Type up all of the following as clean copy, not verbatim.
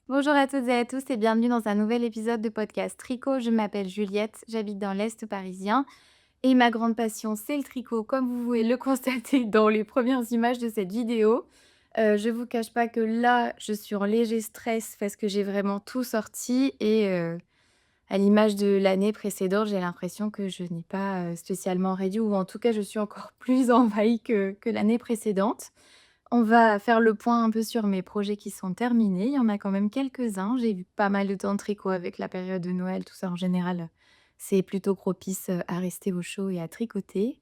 Bonjour à toutes et à tous et bienvenue dans un nouvel épisode de podcast tricot. Je m'appelle Juliette, j'habite dans l'Est parisien et ma grande passion, c'est le tricot, comme vous pouvez le constater dans les premières images de cette vidéo. Je vous cache pas que là, je suis en léger stress parce que j'ai vraiment tout sorti et à l'image de l'année précédente, j'ai l'impression que je n'ai pas, spécialement réduit ou en tout cas, je suis encore plus envahie que l'année précédente. On va faire le point un peu sur mes projets qui sont terminés. Il y en a quand même quelques-uns. J'ai eu pas mal de temps de tricot avec la période de Noël, tout ça en général, c'est plutôt propice, à rester au chaud et à tricoter.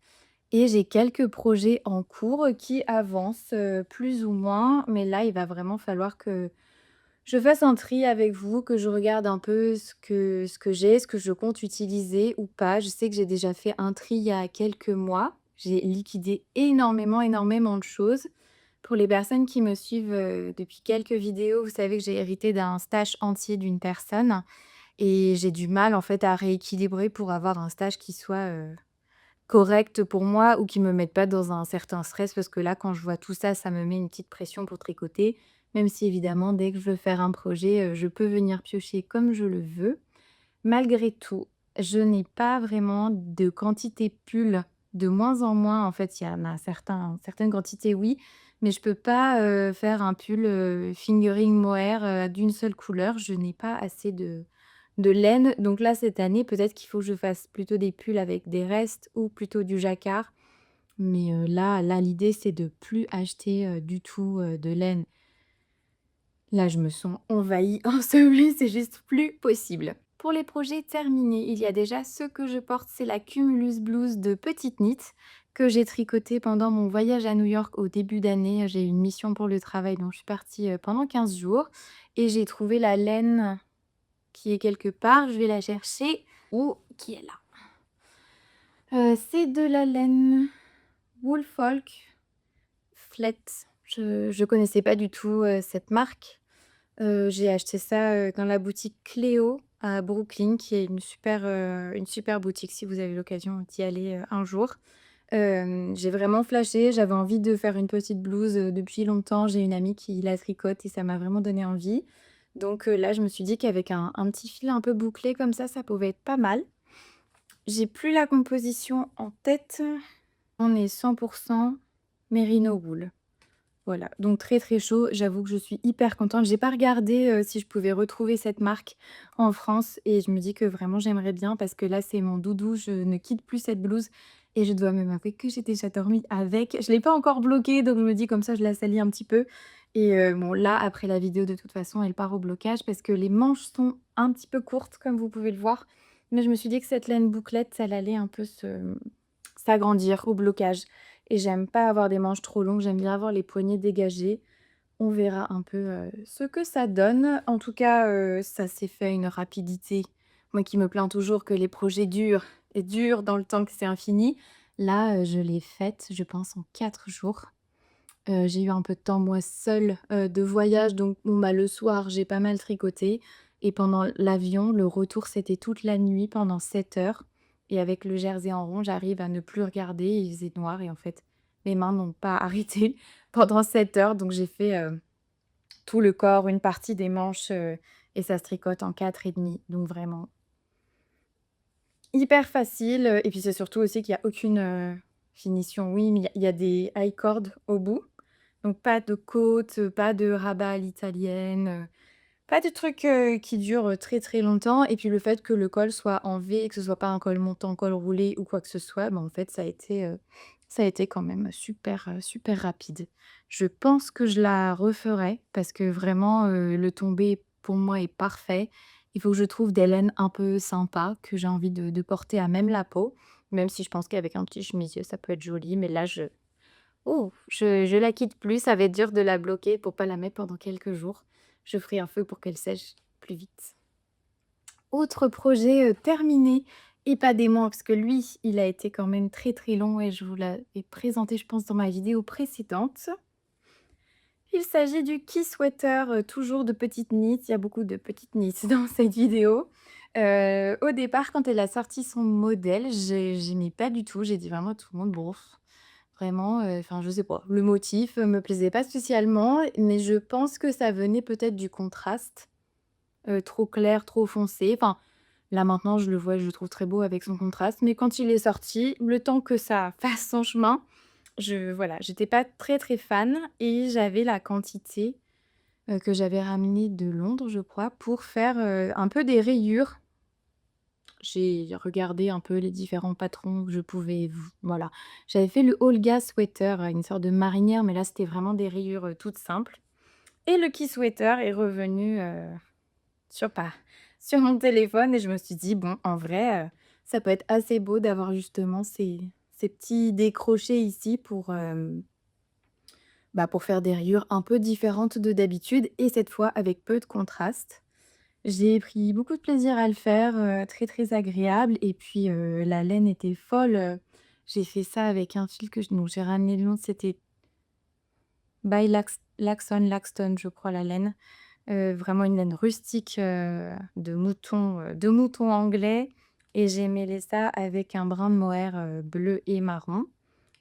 Et j'ai quelques projets en cours qui avancent, plus ou moins, mais là, il va vraiment falloir que je fasse un tri avec vous, que je regarde un peu ce que j'ai, ce que je compte utiliser ou pas. Je sais que j'ai déjà fait un tri il y a quelques mois. J'ai liquidé énormément, énormément de choses. Pour les personnes qui me suivent, depuis quelques vidéos, vous savez que j'ai hérité d'un stage entier d'une personne et j'ai du mal, en fait, à rééquilibrer pour avoir un stage qui soit, correct pour moi ou qui me mette pas dans un certain stress parce que là, quand je vois tout ça, ça me met une petite pression pour tricoter. Même si évidemment, dès que je veux faire un projet, je peux venir piocher comme je le veux. Malgré tout, je n'ai pas vraiment de quantité pull, de moins en moins. En fait, il y en a certaines quantités, oui, mais je peux pas, faire un pull, fingering mohair, d'une seule couleur. Je n'ai pas assez de laine. Donc là, cette année, peut-être qu'il faut que je fasse plutôt des pulls avec des restes ou plutôt du jacquard. Mais, là, l'idée, c'est de plus acheter, du tout, de laine. Là, je me sens envahie, ensevelie, c'est juste plus possible. Pour les projets terminés, il y a déjà ce que je porte, c'est la Cumulus Blouse de Petite Knit que j'ai tricoté pendant mon voyage à New York au début d'année. J'ai eu une mission pour le travail, donc je suis partie pendant 15 jours et j'ai trouvé la laine qui est quelque part. Je vais la chercher. Oh, qui est là. C'est de la laine Woolfolk Flet. Je connaissais pas du tout cette marque. J'ai acheté ça, dans la boutique Cléo à Brooklyn, qui est une super boutique si vous avez l'occasion d'y aller, un jour. J'ai vraiment flashé, j'avais envie de faire une petite blouse, depuis longtemps. J'ai une amie qui la tricote et ça m'a vraiment donné envie. Donc, là, je me suis dit qu'avec un petit fil un peu bouclé comme ça pouvait être pas mal. J'ai plus la composition en tête. On est 100 Merino wool. Voilà, donc très, très chaud. J'avoue que je suis hyper contente. J'ai pas regardé, si je pouvais retrouver cette marque en France et je me dis que vraiment j'aimerais bien parce que là, c'est mon doudou. Je ne quitte plus cette blouse et je dois même avouer que j'ai déjà dormi avec. Je l'ai pas encore bloquée, donc je me dis comme ça je la salis un petit peu et bon là, après la vidéo, de toute façon, elle part au blocage parce que les manches sont un petit peu courtes comme vous pouvez le voir. Mais je me suis dit que cette laine bouclette, ça allait un peu s'agrandir au blocage. Et j'aime pas avoir des manches trop longues, j'aime bien avoir les poignets dégagés. On verra un peu, ce que ça donne. En tout cas, ça s'est fait à une rapidité. Moi qui me plains toujours que les projets durent et durent dans le temps que c'est infini. Là, je l'ai faite, je pense, en 4 jours. J'ai eu un peu de temps moi seule, de voyage donc bon, bah, le soir, j'ai pas mal tricoté et pendant l'avion, le retour, c'était toute la nuit pendant 7 heures et avec le jersey en rond, j'arrive à ne plus regarder, il faisait noir et en fait, mes mains n'ont pas arrêté pendant 7 heures donc j'ai fait, tout le corps, une partie des manches, et ça se tricote en 4 et demi donc vraiment hyper facile, et puis c'est surtout aussi qu'il y a aucune, finition. Oui, mais il y a des high cord au bout. Donc pas de côte, pas de rabat à l'italienne, pas de trucs, qui durent, très, très longtemps et puis le fait que le col soit en V et que ce soit pas un col montant, col roulé ou quoi que ce soit, bah, en fait, ça a été quand même super, super rapide. Je pense que je la referai parce que vraiment, le tombé pour moi est parfait. Il faut que je trouve des laines un peu sympas que j'ai envie de porter à même la peau, même si je pense qu'avec un petit chemisier, ça peut être joli, mais là, je la quitte plus, ça va être dur de la bloquer pour pas la mettre pendant quelques jours. Je ferai un feu pour qu'elle sèche plus vite. Autre projet, terminé et pas des moindres parce que lui, il a été quand même très, très long et je vous l'avais présenté, je pense, dans ma vidéo précédente. Il s'agit du Key Sweater, toujours de Petite Knit. Il y a beaucoup de petites knits dans cette vidéo. Au départ, quand elle a sorti son modèle, j'aimais pas du tout. J'ai dit vraiment à tout le monde: «Bon, vraiment, enfin, je sais pas, le motif, me plaisait pas spécialement», mais je pense que ça venait peut-être du contraste, trop clair, trop foncé. Enfin, là, maintenant, je le vois, je le trouve très beau avec son contraste, mais quand il est sorti, le temps que ça fasse son chemin, voilà, j'étais pas très, très fan et j'avais la quantité, que j'avais ramenée de Londres, je crois, pour faire, un peu des rayures. J'ai regardé un peu les différents patrons que je pouvais voilà. J'avais fait le Olga sweater, une sorte de marinière, mais là, c'était vraiment des rayures, toutes simples et le key sweater est revenu, sur pa sur mon téléphone et je me suis dit: «Bon, en vrai, ça peut être assez beau d'avoir justement ces petits décrochés ici pour, bah, pour faire des rayures un peu différentes de d'habitude et cette fois avec peu de contraste». J'ai pris beaucoup de plaisir à le faire, très, très agréable et puis, la laine était folle, j'ai fait ça avec un fil que j'ai ramené de Londres, c'était by Laxton, je crois la laine, vraiment une laine rustique, de mouton anglais et j'ai mêlé ça avec un brin de mohair, bleu et marron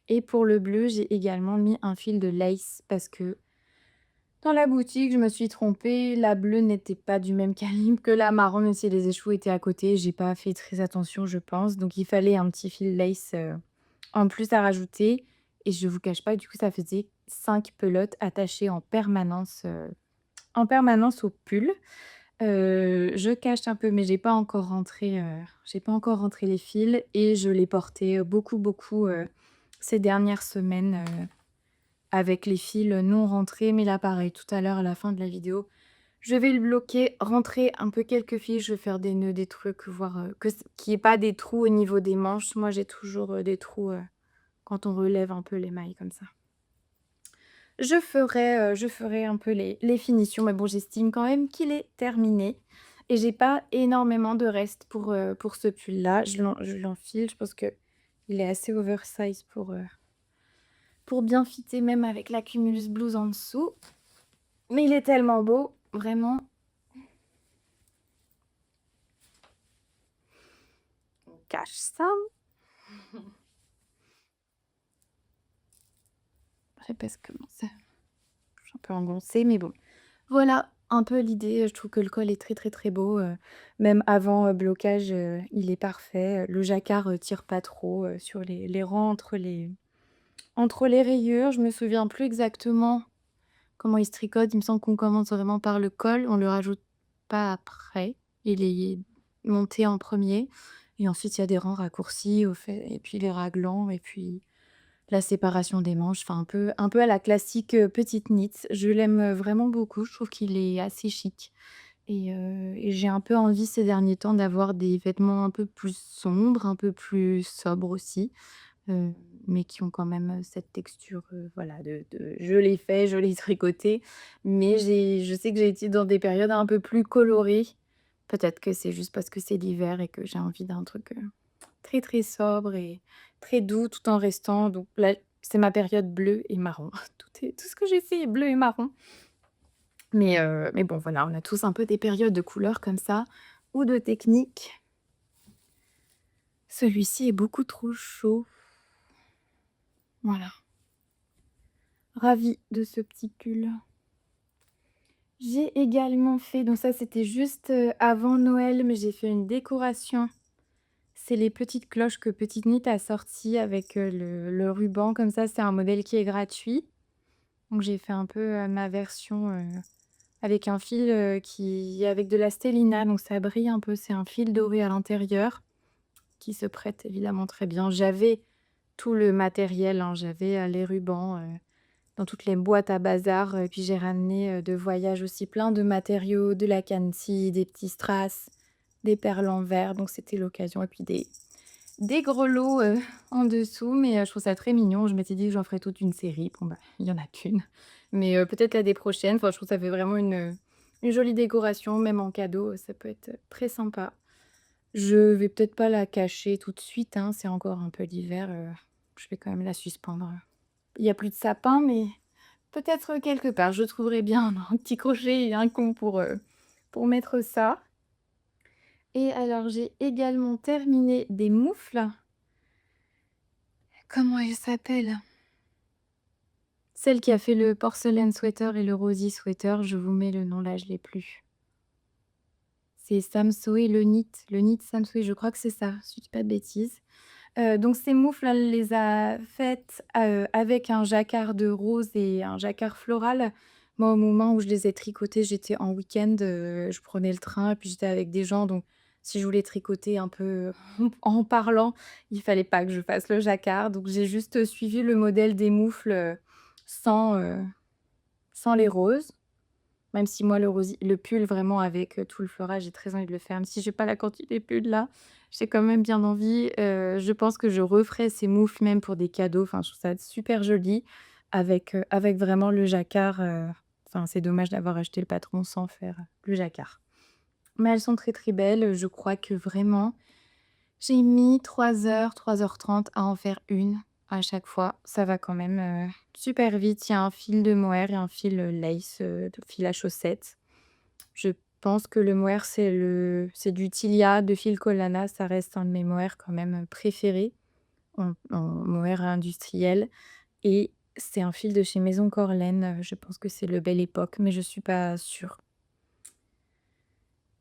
et pour le bleu, j'ai également mis un fil de lace parce que dans la boutique, je me suis trompée, la bleue n'était pas du même calibre que la marron, même si les échos étaient à côté. J'ai pas fait très attention, je pense, donc il fallait un petit fil lace, en plus à rajouter et je vous cache pas, du coup, ça faisait 5 pelotes attachées en permanence au pull. Je cache un peu, mais j'ai pas encore rentré les fils et je l'ai porté, beaucoup, beaucoup, ces dernières semaines, avec les fils, non rentrés. Mais là, pareil, tout à l'heure, à la fin de la vidéo, je vais le bloquer, rentrer un peu quelques fils, je vais faire des nœuds, des trucs, voir, que c qu'il y ait pas des trous au niveau des manches. Moi, j'ai toujours, des trous, quand on relève un peu les mailles comme ça. Je ferai un peu les finitions, mais bon, j'estime quand même qu'il est terminé et j'ai pas énormément de reste pour ce pull-là. Je l'enfile, je pense qu'il est assez oversize pour bien fitter même avec la cumulus blouse en dessous. Mais il est tellement beau, vraiment. On cache ça. Après parce que bon, ça je suis un peu engoncée, mais bon. Voilà un peu l'idée, je trouve que le col est très, très, très beau, même avant, blocage, il est parfait, le jacquard, tire pas trop, sur les rangs entre les rayures. Je me souviens plus exactement comment il se tricote, il me semble qu'on commence vraiment par le col, on le rajoute pas après. Il est monté en premier et ensuite il y a des rangs raccourcis au fait et puis les raglans et puis la séparation des manches, enfin un peu à la classique, petite knit. Je l'aime, vraiment beaucoup, je trouve qu'il est assez chic et j'ai un peu envie ces derniers temps d'avoir des vêtements un peu plus sombres, un peu plus sobres aussi, heu, mais qui ont quand même, cette texture, voilà de je l'ai fait, je l'ai tricoté, mais je sais que j'ai été dans des périodes un peu plus colorées. Peut-être que c'est juste parce que c'est l'hiver et que j'ai envie d'un truc, très, très sobre et très doux tout en restant donc là, c'est ma période bleu et marron. Tout ce que j'ai fait est bleu et marron. Mais bon, voilà, on a tous un peu des périodes de couleurs comme ça ou de techniques. Celui-ci est beaucoup trop chaud. Voilà, ravie de ce petit pull. J'ai également fait donc ça, c'était juste, avant Noël, mais j'ai fait une décoration. C'est les petites cloches que Petite Knit a sorties avec, le ruban comme ça. C'est un modèle qui est gratuit. Donc j'ai fait un peu, ma version, avec un fil, qui avec de la stellina, donc ça brille un peu. C'est un fil doré à l'intérieur qui se prête évidemment très bien. J'avais tout le matériel, hein, j'avais, les rubans, dans toutes les boîtes à bazar, et puis j'ai ramené, de voyage aussi plein de matériaux, de la cannetie, des petits strass, des perles en verre, donc c'était l'occasion et puis des grelots, en dessous, mais je trouve ça très mignon. Je m'étais dit que j'en ferais toute une série. Bon, bah, il y en a qu'une, mais peut-être l'année prochaine. Enfin, je trouve que ça fait vraiment une jolie décoration, même en cadeau, ça peut être, très sympa. Je vais peut-être pas la cacher tout de suite, hein, c'est encore un peu l'hiver, je vais quand même la suspendre. Il y a plus de sapin, mais peut-être quelque part, je trouverai bien un petit crochet et un con pour mettre ça. Et alors j'ai également terminé des moufles. Comment elles s'appellent? Celle qui a fait le porcelain sweater et le rosy sweater, je vous mets le nom là, je l'ai plus. C'est Samsoe le knit Samsoe, je crois que c'est ça, si je dis pas de bêtises. Donc ces moufles, elle les a faites, avec un jacquard de rose et un jacquard floral. Moi, au moment où je les ai tricotées, j'étais en week-end, je prenais le train et puis j'étais avec des gens, donc si je voulais tricoter un peu en parlant, il fallait pas que je fasse le jacquard. Donc j'ai juste suivi le modèle des moufles, sans, sans les roses. Même si moi le pull vraiment avec, tout le floral, j'ai très envie de le faire. Même si j'ai pas la quantité pull là, j'ai quand même bien envie. Je pense que je referai ces moufles même pour des cadeaux. Enfin, je trouve ça super joli avec vraiment le jacquard, enfin, c'est dommage d'avoir acheté le patron sans faire, le jacquard. Mais elles sont très, très belles. Je crois que vraiment j'ai mis 3 heures 30 à en faire une à chaque fois. Ça va quand même, super vite. Il y a un fil de mohair et un fil, lace, de fil à chaussettes. Je pense que le mohair, c'est du Tilia de fil Collana. Ça reste un de mes mohairs quand même, préférés en mohair industriel et c'est un fil de chez Maison Corlaine, je pense que c'est le Belle Époque, mais je suis pas sûre.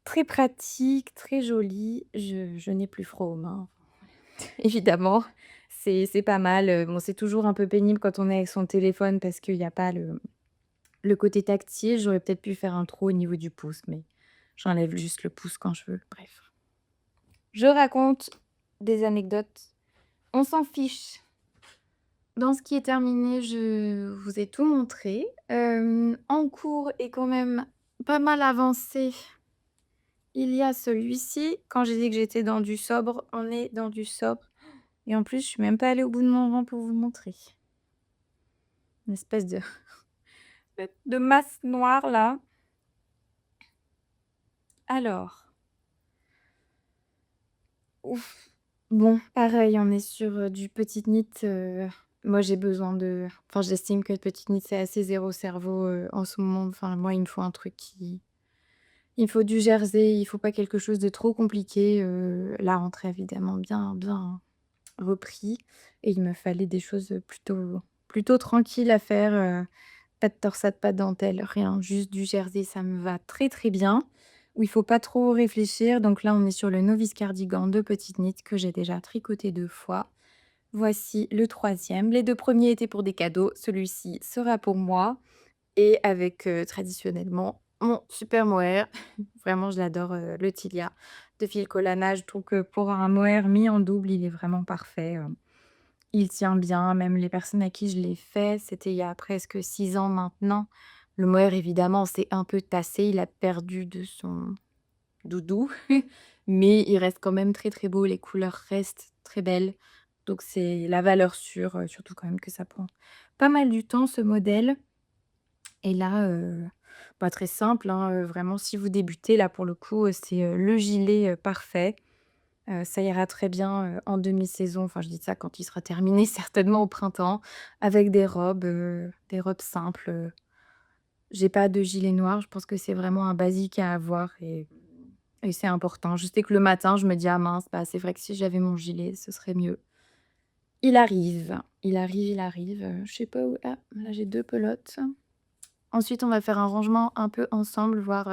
Très pratique, très joli. Je n'ai plus froid aux mains. Évidemment, c'est pas mal, bon, c'est toujours un peu pénible quand on est avec son téléphone parce qu'il y a pas le côté tactile. J'aurais peut-être pu faire un trou au niveau du pouce, mais j'enlève juste le pouce quand je veux, bref. Je raconte des anecdotes, on s'en fiche. Dans ce qui est terminé, je vous ai tout montré. En cours et quand même pas mal avancé, il y a celui-ci. Quand j'ai dit que j'étais dans du sobre, on est dans du sobre et en plus, je suis même pas allée au bout de mon rang pour vous le montrer. Une espèce de masse noire là. Alors, ouf, bon, pareil, on est sur, du petite knit, moi j'ai besoin de enfin j'estime que le petite knit c'est assez zéro cerveau, en ce moment. Enfin moi il me faut un truc qui il me faut du jersey, il faut pas quelque chose de trop compliqué, la rentrée évidemment bien repris et il me fallait des choses, plutôt tranquilles à faire, pas de torsade, pas de dentelle, rien, juste du jersey, ça me va très, très bien. Où il faut pas trop réfléchir, donc là, on est sur le Novice Cardigan de petite knit que j'ai déjà tricoté 2 fois. Voici le troisième. Les 2 premiers étaient pour des cadeaux, celui-ci sera pour moi et avec, traditionnellement, mon super mohair. Vraiment, je l'adore, le Tilia de fil Collana. Je trouve que pour un mohair mis en double, il est vraiment parfait, il tient bien, même les personnes à qui je l'ai fait, c'était il y a presque 6 ans maintenant. Le mohair évidemment s'est un peu tassé, il a perdu de son doudou, mais il reste quand même très, très beau, les couleurs restent très belles, donc c'est la valeur sûre, surtout quand même que ça prend pas mal du temps ce modèle et là, bah, très simple, hein, vraiment si vous débutez là pour le coup, c'est, le gilet, parfait. Ça ira très bien, en demi-saison, enfin je dis ça quand il sera terminé certainement au printemps, avec des robes simples, j'ai pas de gilet noir, je pense que c'est vraiment un basique à avoir et c'est important. Je sais que le matin, je me dis: «Ah mince, bah, c'est vrai que si j'avais mon gilet, ce serait mieux». Il arrive, il arrive, il arrive, je sais pas où ah, là j'ai 2 pelotes. Ensuite, on va faire un rangement un peu ensemble, voir,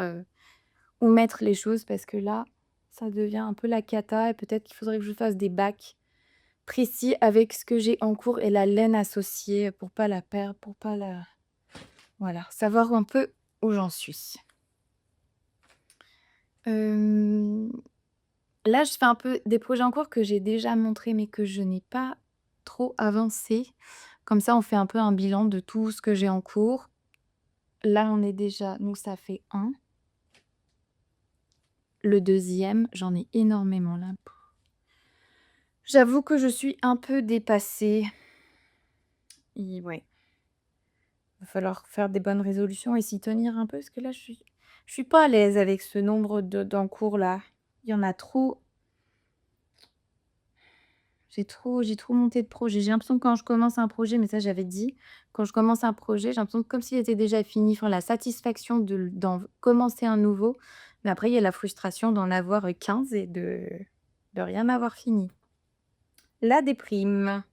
où mettre les choses parce que là, ça devient un peu la cata et peut-être qu'il faudrait que je fasse des bacs précis avec ce que j'ai en cours et la laine associée pour pas la perdre, pour pas la voilà, savoir un peu où j'en suis. Hem, Là, je fais un peu des projets en cours que j'ai déjà montrés, mais que je n'ai pas trop avancé. Comme ça, on fait un peu un bilan de tout ce que j'ai en cours. Là, on est déjà nous, ça fait un. Le deuxième, j'en ai énormément là. J'avoue que je suis un peu dépassée. Ouais. Va falloir faire des bonnes résolutions et s'y tenir un peu parce que là, je suis pas à l'aise avec ce nombre de d'encours là. Il y en a trop. J'ai trop monté de projets. J'ai l'impression que quand je commence un projet, mais ça j'avais dit, quand je commence un projet, j'ai l'impression comme s'il était déjà fini, enfin la satisfaction d'en commencer un nouveau, mais après il y a la frustration d'en avoir, 15 et de rien avoir fini. La déprime.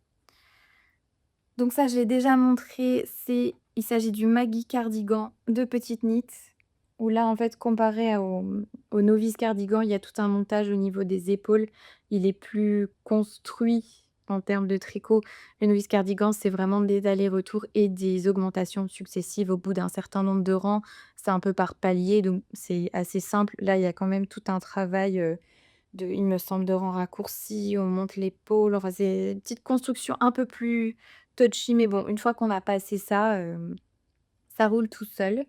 Donc ça, je l'ai déjà montré, il s'agit du Maggie Cardigan de Petite Knit, où là, en fait, comparé au Novice Cardigan, il y a tout un montage au niveau des épaules. Il est plus construit en termes de tricot. Le Novice Cardigan, c'est vraiment des allers-retours et des augmentations successives au bout d'un certain nombre de rangs. C'est un peu par palier, donc c'est assez simple. Là, il y a quand même tout un travail, il me semble, de rangs raccourcis, on monte l'épaule, enfin, c'est une petite construction un peu plus touchy, mais bon, une fois qu'on a passé ça, ça roule tout seul.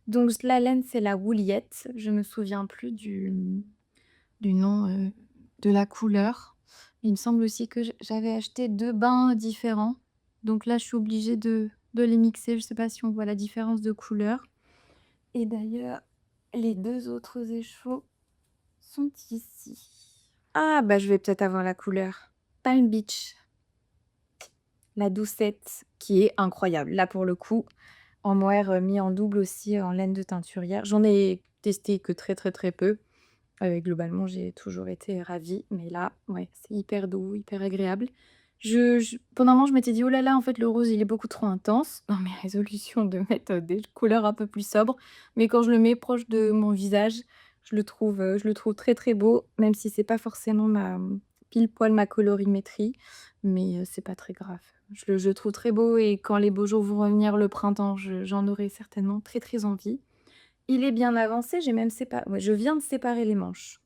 Donc la laine, c'est la Wooliette. Je me souviens plus du nom, de la couleur. Il me semble aussi que j'avais acheté 2 bains différents. Donc là, je suis obligée de les mixer. Je sais pas si on voit la différence de couleur. Et d'ailleurs, les 2 autres écheveaux sont ici. Ah bah, je vais peut-être avoir la couleur. Palm Beach, la doucette, qui est incroyable. Là, pour le coup, en mohair, mis en double aussi, en laine de teinturière. J'en ai testé que très, très, très peu. Globalement, j'ai toujours été ravie, mais là, ouais, c'est hyper doux, hyper agréable. Pendant un moment, je m'étais dit: «Oh là là, en fait, le rose, il est beaucoup trop intense» dans mes résolutions de mettre, des couleurs un peu plus sobres, mais quand je le mets proche de mon visage, je le trouve très, très beau, même si c'est pas forcément pile poil ma colorimétrie, mais c'est pas très grave. Je le trouve très beau et quand les beaux jours vont revenir, le printemps, j'en aurai certainement très, très envie. Il est bien avancé, j'ai même ouais, je viens de séparer les manches.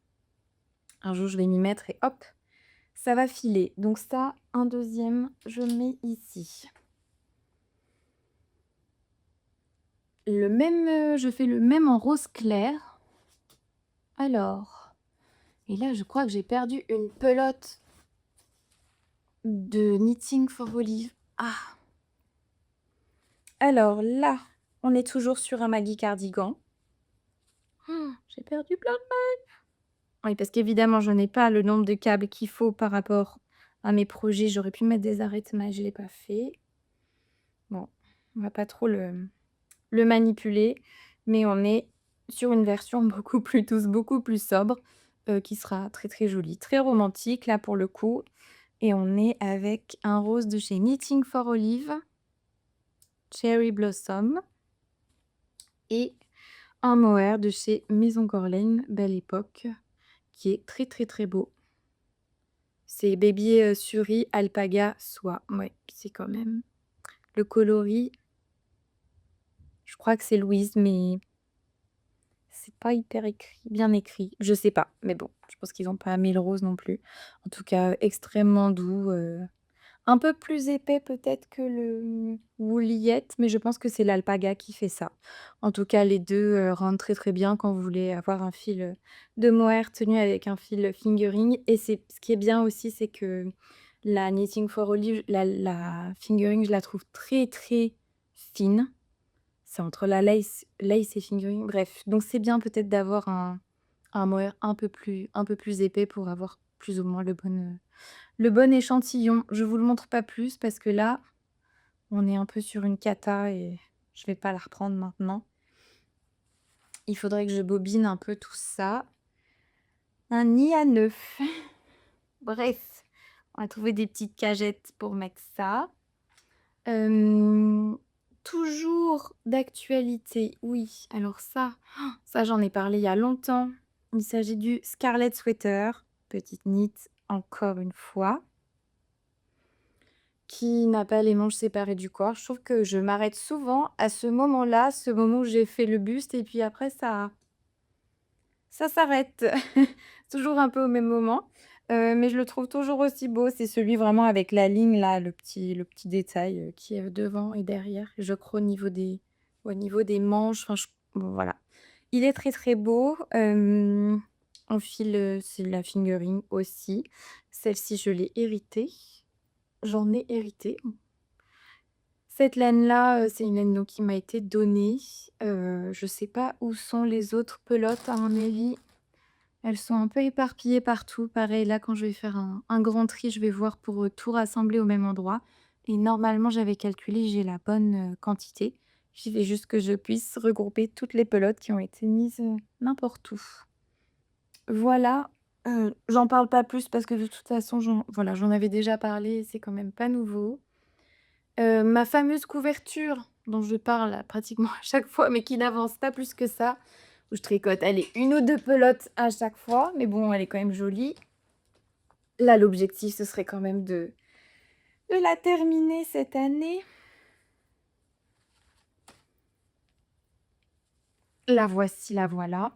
Un jour, je vais m'y mettre et hop, ça va filer. Donc ça, un deuxième, je mets ici. Je fais le même en rose clair. Alors, et là, je crois que j'ai perdu une pelote de Knitting for Olive. Ah! Alors là, on est toujours sur un Maggie Cardigan. J'ai perdu plein de oui, parce qu'évidemment, je n'ai pas le nombre de câbles qu'il faut par rapport à mes projets. J'aurais pu mettre des arrêtements, je ne l'ai pas fait. Bon, on va pas trop le manipuler, mais on est sur une version beaucoup plus douce, beaucoup plus sobre, qui sera très, très jolie, très romantique là pour le coup et on est avec un rose de chez Knitting for Olive, Cherry Blossom et un mohair de chez Maison Corlaine, Belle Époque, qui est très, très, très beau. C'est baby, suri, alpaga, soie. Ouais, c'est quand même le coloris, je crois que c'est Louise, mais c'est pas hyper bien écrit. Je sais pas, mais bon, je pense qu'ils ont pas 1000 roses non plus. En tout cas, extrêmement doux, un peu plus épais peut-être que le Wooliette, mais je pense que c'est l'alpaga qui fait ça. En tout cas, les 2 rendent très, très bien quand vous voulez avoir un fil, de mohair tenu avec un fil fingering et c'est ce qui est bien aussi, c'est que la Knitting for Olive, la fingering, je la trouve très, très fine. C'est entre la lace et fingering, bref. Donc c'est bien peut-être d'avoir un mohair un peu plus épais pour avoir plus ou moins le bon échantillon. Je vous le montre pas plus parce que là, on est un peu sur une cata et je vais pas la reprendre maintenant. Il faudrait que je bobine un peu tout ça. Un nid à nœud. Bref, on va trouver des petites cagettes pour mettre ça. Toujours d'actualité, oui. Alors ça j'en ai parlé il y a longtemps. Il s'agit du Scarlet Sweater, petite knit encore une fois, qui n'a pas les manches séparées du corps. Je trouve que je m'arrête souvent à ce moment-là, ce moment où j'ai fait le buste et puis après ça s'arrête. Toujours un peu au même moment, mais je le trouve toujours aussi beau. C'est celui vraiment avec la ligne là, le petit détail, qui est devant et derrière. Je crois au niveau des manches, enfin bon voilà. Il est très, très beau, en fil, c'est de la fingering aussi. Celle-ci, je l'ai héritée. J'en ai hérité. Cette laine-là, c'est une laine donc qui m'a été donnée. Je sais pas où sont les autres pelotes à mon avis. Elles sont un peu éparpillées partout. Pareil, là, quand je vais faire un grand tri, je vais voir pour, tout rassembler au même endroit et normalement, j'avais calculé, j'ai la bonne, quantité. Il fallait juste que je puisse regrouper toutes les pelotes qui ont été mises, n'importe où. Voilà, j'en parle pas plus parce que de toute façon, j'en avais déjà parlé, c'est quand même pas nouveau. Ma fameuse couverture dont je parle pratiquement à chaque fois, mais qui n'avance pas plus que ça, où je tricote, allez, 1 ou 2 pelotes à chaque fois, mais bon, elle est quand même jolie. Là, l'objectif, ce serait quand même de la terminer cette année. La voici, la voilà.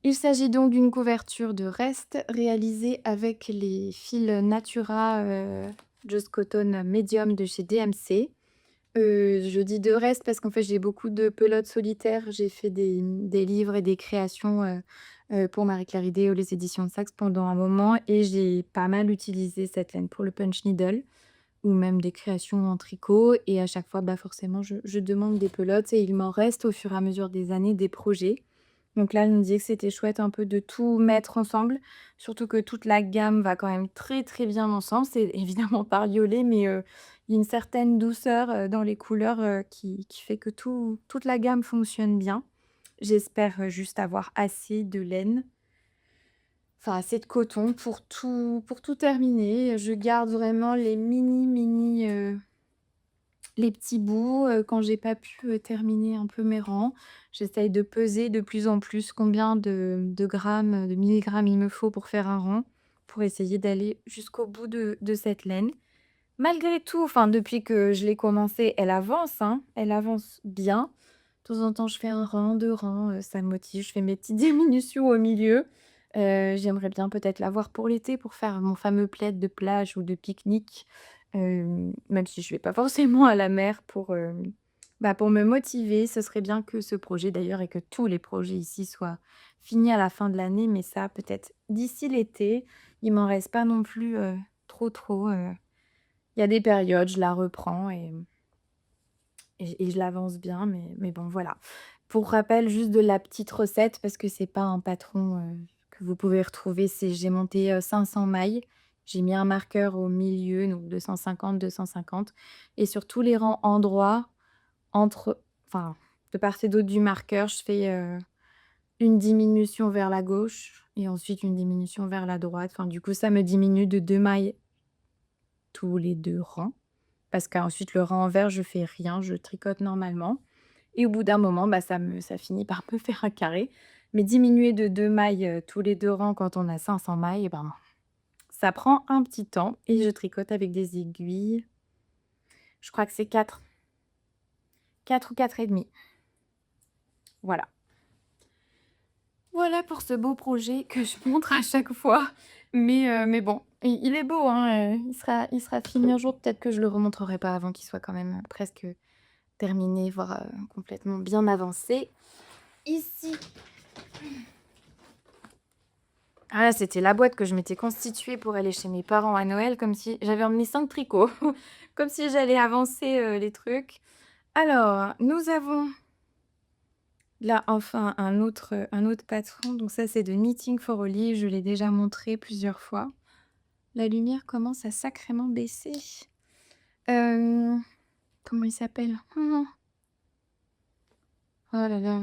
Il s'agit donc d'une couverture de reste réalisée avec les fils Natura, Just Cotton Medium de chez DMC. Je dis de reste parce qu'en fait, j'ai beaucoup de pelotes solitaires. J'ai fait des livres et des créations, pour Marie-Claire Idéo, les éditions de Saxe pendant un moment et j'ai pas mal utilisé cette laine pour le punch needle ou même des créations en tricot et à chaque fois, bah, forcément, je demande des pelotes et il m'en reste au fur et à mesure des années des projets. Donc là, je me disais que c'était chouette un peu de tout mettre ensemble, surtout que toute la gamme va quand même très, très bien ensemble. C'est évidemment bariolé, mais il y a une certaine douceur, dans les couleurs, qui fait que toute la gamme fonctionne bien. J'espère, juste avoir assez de laine, enfin assez de coton pour tout terminer. Je garde vraiment les mini, mini, les petits bouts, quand j'ai pas pu, terminer un peu mes rangs, j'essaye de peser de plus en plus combien de grammes, de milligrammes il me faut pour faire un rang, pour essayer d'aller jusqu'au bout de cette laine. Malgré tout, enfin depuis que je l'ai commencé, elle avance, hein, elle avance bien. De temps en temps, je fais un rang, 2 rangs, ça me motive. Je fais mes petites diminutions au milieu. J'aimerais bien peut-être l'avoir pour l'été pour faire mon fameux plaid de plage ou de pique-nique, même si je vais pas forcément à la mer bah, pour me motiver. Ce serait bien que ce projet d'ailleurs et que tous les projets ici soient finis à la fin de l'année, mais ça peut-être d'ici l'été. Il m'en reste pas non plus, trop. Il y a des périodes, je la reprends et je l'avance bien, mais bon, voilà. Pour rappel, juste de la petite recette, parce que c'est pas un patron, que vous pouvez retrouver, c'est j'ai monté, 500 mailles. J'ai mis un marqueur au milieu, donc 250 et sur tous les rangs endroits, entre enfin, de part et d'autre du marqueur, je fais, une diminution vers la gauche et ensuite une diminution vers la droite. Enfin, du coup, ça me diminue de 2 mailles tous les 2 rangs. Parce qu'ensuite le rang envers, je fais rien, je tricote normalement et au bout d'un moment, bah, ça finit par me faire un carré. Mais diminuer de 2 mailles, tous les 2 rangs quand on a 500 mailles, eh ben, ça prend un petit temps et je tricote avec des aiguilles. Je crois que c'est 4 ou 4,5. Voilà. Voilà pour ce beau projet que je montre à chaque fois. Mais bon, il est beau, hein, il sera fini un jour. Peut-être que je le remontrerai pas avant qu'il soit quand même presque terminé, voire, complètement bien avancé. Ici, ah là, c'était la boîte que je m'étais constituée pour aller chez mes parents à Noël, comme si j'avais emmené 5 tricots, comme si j'allais avancer, les trucs. Alors, nous avons là, enfin, un autre patron, donc ça, c'est de Knitting for Olive, je l'ai déjà montré plusieurs fois. La lumière commence à sacrément baisser. Hem, Comment il s'appelle? Oh oh là là,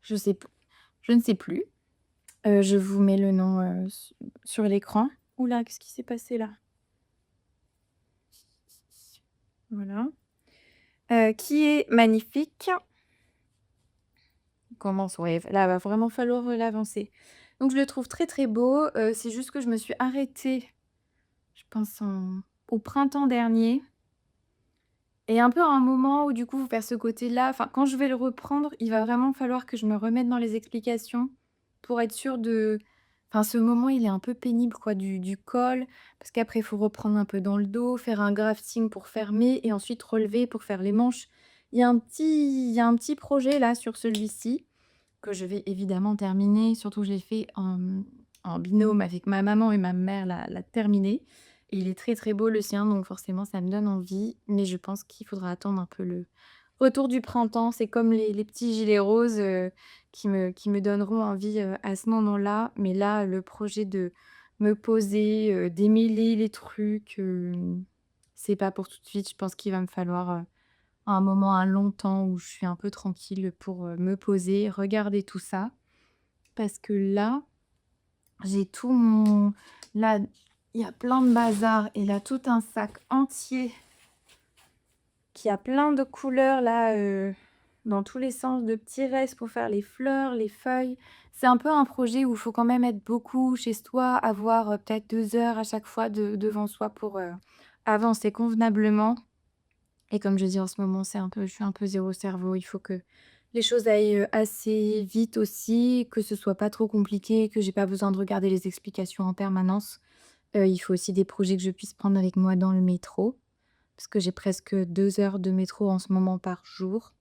je sais p je ne sais plus. Je vous mets le nom, sur l'écran. Ouh là, qu'est-ce qui s'est passé là? Voilà, qui est magnifique. Commence, ouais, là, va vraiment falloir, l'avancer. Donc je le trouve très, très beau, c'est juste que je me suis arrêtée, je pense au printemps dernier et un peu à un moment où du coup, vers ce côté-là, enfin, quand je vais le reprendre, il va vraiment falloir que je me remette dans les explications pour être sûre de enfin, ce moment, il est un peu pénible quoi, du col, parce qu'après il faut reprendre un peu dans le dos, faire un grafting pour fermer et ensuite relever pour faire les manches. Il y a un petit projet là sur celui-ci que je vais évidemment terminer, surtout que je l'ai fait en binôme avec ma maman et ma mère l'a terminé et il est très, très beau le sien, donc forcément ça me donne envie, mais je pense qu'il faudra attendre un peu le retour du printemps, c'est comme les petits gilets roses, qui me donneront envie, à ce moment-là. Mais là, le projet de me poser, démêler les trucs, c'est pas pour tout de suite. Je pense qu'il va me falloir, un moment, un long temps où je suis un peu tranquille pour, me poser, regarder tout ça. Parce que là, j'ai tout mon là, il y a plein de bazar et là, tout un sac entier qui a plein de couleurs là, dans tous les sens, de petits restes pour faire les fleurs, les feuilles. C'est un peu un projet où il faut quand même être beaucoup chez soi, avoir, peut-être 2 heures à chaque fois devant soi pour, avancer convenablement. Et comme je dis en ce moment, je suis un peu zéro cerveau. Il faut que les choses aillent, assez vite aussi, que ce soit pas trop compliqué, que j'ai pas besoin de regarder les explications en permanence. Il faut aussi des projets que je puisse prendre avec moi dans le métro, parce que j'ai presque 2 heures de métro en ce moment par jour.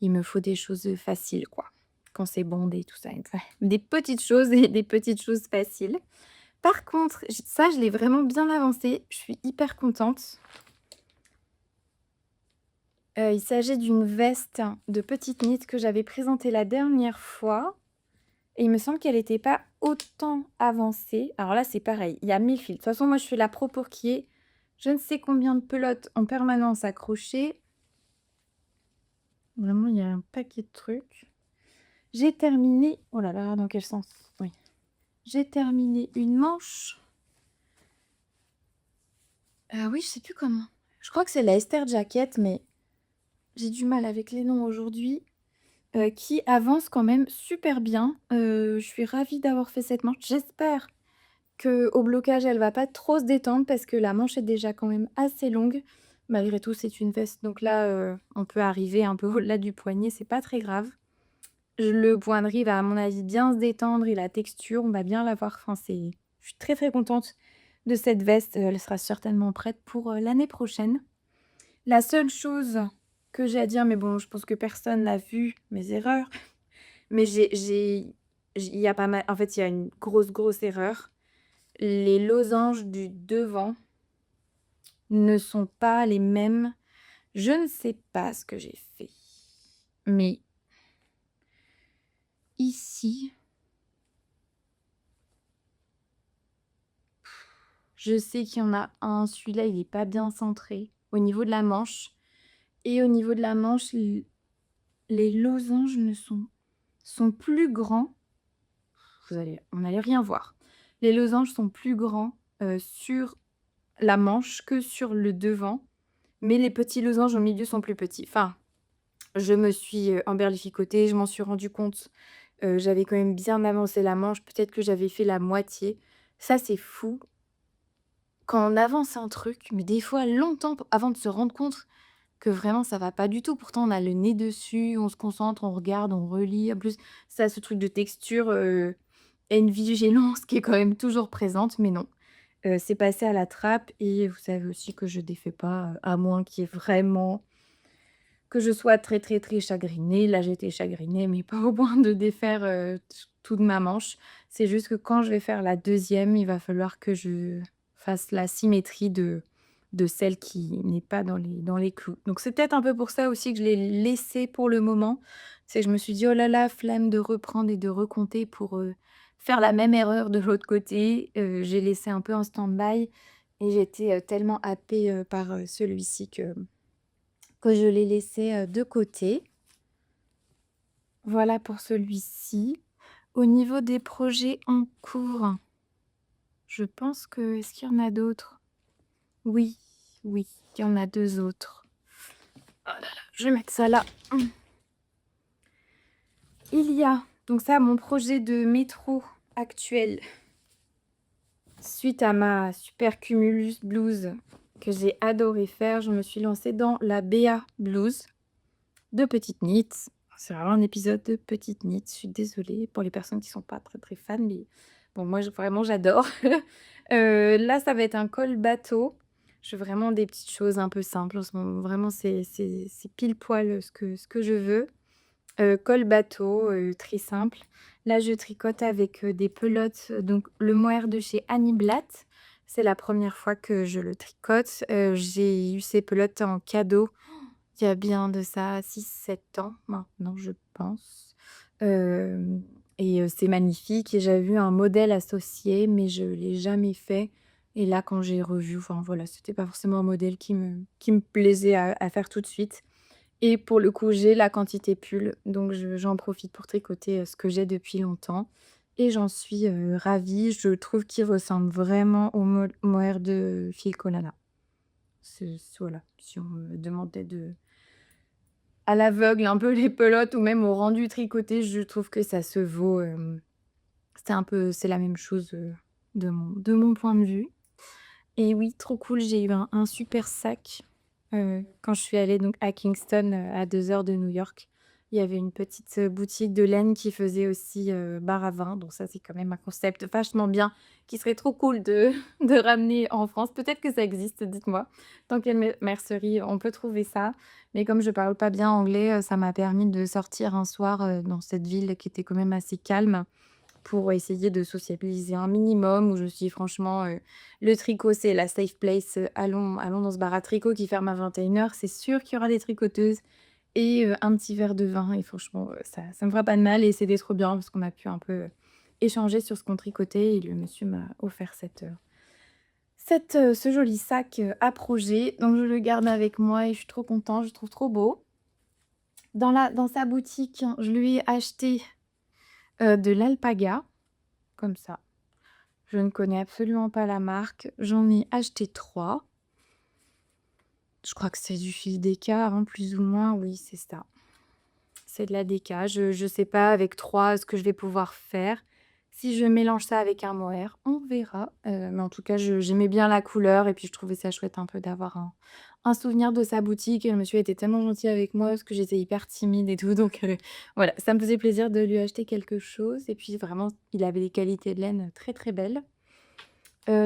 Il me faut des choses, faciles quoi, quand c'est bondé tout ça, des petites choses et des petites choses faciles. Par contre, je l'ai vraiment bien avancé, je suis hyper contente. Il s'agit d'une veste de petite knit que j'avais présentée la dernière fois et il me semble qu'elle était pas autant avancée. Alors là, c'est pareil, il y a 1000 fils. De toute façon, moi, je fais la pro pour qu'il y ait je ne sais combien de pelotes en permanence accrochées. Vraiment, il y a un paquet de trucs. J'ai terminé oh là là, dans quel sens? Oui. J'ai terminé une manche. Oui, je sais plus comment. Je crois que c'est la Esther Jacket, mais j'ai du mal avec les noms aujourd'hui. Qui avance quand même super bien. Je suis ravie d'avoir fait cette manche. J'espère qu'au blocage, elle va pas trop se détendre parce que la manche est déjà quand même assez longue. Malgré tout, c'est une veste, donc là, on peut arriver un peu au-delà du poignet, c'est pas très grave. Le boinerie va, à mon avis, bien se détendre et la texture, on va bien l'avoir. Enfin, je suis très, très contente de cette veste. Elle sera certainement prête pour, l'année prochaine. La seule chose que j'ai à dire, mais bon, je pense que personne n'a vu mes erreurs, mais il y a pas mal en fait, il y a une grosse, grosse erreur. Les losanges du devant ne sont pas les mêmes. Je ne sais pas ce que j'ai fait, mais ici, je sais qu'il y en a un, celui-là, il est pas bien centré au niveau de la manche et au niveau de la manche, les losanges ne sont plus grands. On n'allez rien voir. Les losanges sont plus grands, sur la manche que sur le devant. Mais les petits losanges au milieu sont plus petits. Enfin, je me suis, emberlificotée, je m'en suis rendu compte, j'avais quand même bien avancé la manche, peut-être que j'avais fait la moitié. Ça, c'est fou, quand on avance un truc, mais des fois longtemps p avant de se rendre compte que vraiment ça va pas du tout. Pourtant on a le nez dessus, on se concentre, on regarde, on relit. En plus, ça a ce truc de texture, et une vigilance qui est quand même toujours présente, mais non. C'est passé à la trappe et vous savez aussi que je défais pas, à moins qu'il y ait vraiment que je sois très, très, très chagrinée. Là, j'étais chagrinée, mais pas au point de défaire, toute ma manche. C'est juste que quand je vais faire la deuxième, il va falloir que je fasse la symétrie de celle qui n'est pas dans les clous. Donc c'est peut-être un peu pour ça aussi que je l'ai laissé pour le moment. C'est que je me suis dit: «Oh là là, flemme de reprendre et de recompter pour, faire la même erreur de l'autre côté». J'ai laissé un peu en stand-by et j'étais, tellement happée, par, celui-ci que je l'ai laissé, de côté. Voilà pour celui-ci. Au niveau des projets en cours, je pense que est-ce qu'il y en a d'autres? Oui, oui, il y en a 2 autres. Oh là là, je vais mettre ça là. Il y a donc ça, mon projet de métro actuel, suite à ma super cumulus blouse que j'ai adoré faire, je me suis lancée dans la BA blouse de petite knit. C'est vraiment un épisode de petite knit. Je suis désolée pour les personnes qui sont pas très, très fans, mais bon, moi, vraiment, j'adore. Là, ça va être un col bateau. Je veux vraiment des petites choses un peu simples en ce moment. Vraiment, c'est pile poil ce que je veux. Col bateau, très simple. Là, je tricote avec, des pelotes, donc le mohair de chez Annie Blatt. C'est la première fois que je le tricote. J'ai eu ces pelotes en cadeau. Il y a bien de ça 6 7 ans maintenant, je pense. Hem et c'est magnifique et j'avais vu un modèle associé, mais je l'ai jamais fait et là, quand j'ai revu, enfin voilà, c'était pas forcément un modèle qui me plaisait à faire tout de suite et pour le coup, j'ai la quantité pull, donc j'en profite pour tricoter, ce que j'ai depuis longtemps et j'en suis, ravie. Je trouve qu'il ressemble vraiment au mohair de Filcolana. Voilà, si on me demandait de à l'aveugle, un peu les pelotes ou même au rendu tricoté, je trouve que ça se vaut, c'est la même chose, de mon point de vue et oui, trop cool, j'ai eu un super sac, quand je suis allée donc à Kingston, à 2 heures de New York. Il y avait une petite, boutique de laine qui faisait aussi, bar à vin, donc ça, c'est quand même un concept vachement bien, qui serait trop cool de de ramener en France. Peut-être que ça existe, dites-moi. Dans quelle mercerie on peut trouver ça? Mais comme je parle pas bien anglais, ça m'a permis de sortir un soir, dans cette ville qui était quand même assez calme pour essayer de sociabiliser un minimum où je me suis dit: «Franchement, le tricot, c'est la safe place, allons dans ce bar à tricot qui ferme à 21 heures. C'est sûr qu'il y aura des tricoteuses et un petit verre de vin» et franchement, ça me fera pas de mal et c'était trop bien parce qu'on a pu un peu, échanger sur ce qu'on tricotait et le monsieur m'a offert ce joli sac, à projet donc je le garde avec moi et je suis trop contente, je le trouve trop beau. Dans sa boutique, je lui ai acheté, de l'alpaga, comme ça. Je ne connais absolument pas la marque. J'en ai acheté 3. Je crois que c'est du fil d'écart, hein, plus ou moins. Oui, c'est ça. C'est de la déca. Je sais pas avec 3 ce que je vais pouvoir faire. Si je mélange ça avec un mohair, on verra. Mais en tout cas, j'aimais bien la couleur et puis je trouvais ça chouette un peu d'avoir un souvenir de sa boutique et le monsieur était tellement gentil avec moi parce que j'étais hyper timide et tout donc voilà, ça me faisait plaisir de lui acheter quelque chose et puis vraiment, il avait des qualités de laine très, très belles.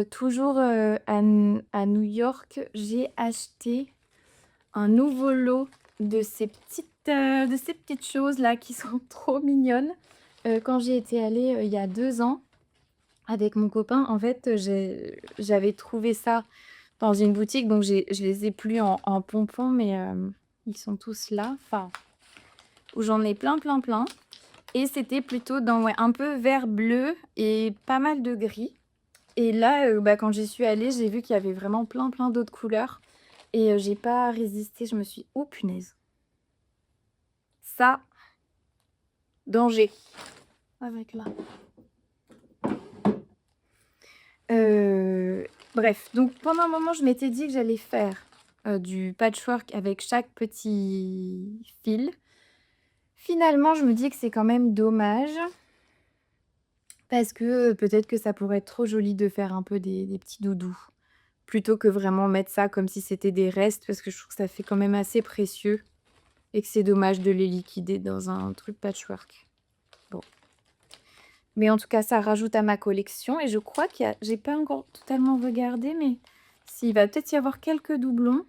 Toujours, à New York, j'ai acheté un nouveau lot de ces petites choses-là qui sont trop mignonnes. Quand j'y étais allée, il y a 2 ans avec mon copain, en fait, j'avais trouvé ça dans une boutique, donc je les ai plus en pompons, mais ils sont tous là, enfin, où j'en ai plein, plein, plein et c'était plutôt dans ouais, un peu vert bleu et pas mal de gris. Et là, bah, quand j'y suis allée, j'ai vu qu'il y avait vraiment plein, plein d'autres couleurs et j'ai pas résisté. Je me suis «Oh punaise, ça, danger» avec là. Bref, donc pendant un moment, je m'étais dit que j'allais faire, du patchwork avec chaque petit fil. Finalement, je me dis que c'est quand même dommage parce que, peut-être que ça pourrait être trop joli de faire un peu des petits doudous. Plutôt que vraiment mettre ça comme si c'était des restes, parce que je trouve que ça fait quand même assez précieux et que c'est dommage de les liquider dans un truc patchwork. Bon, mais en tout cas, ça rajoute à ma collection et je crois qu'il y a j'ai pas encore totalement regardé, mais s'il va peut-être y avoir quelques doublons,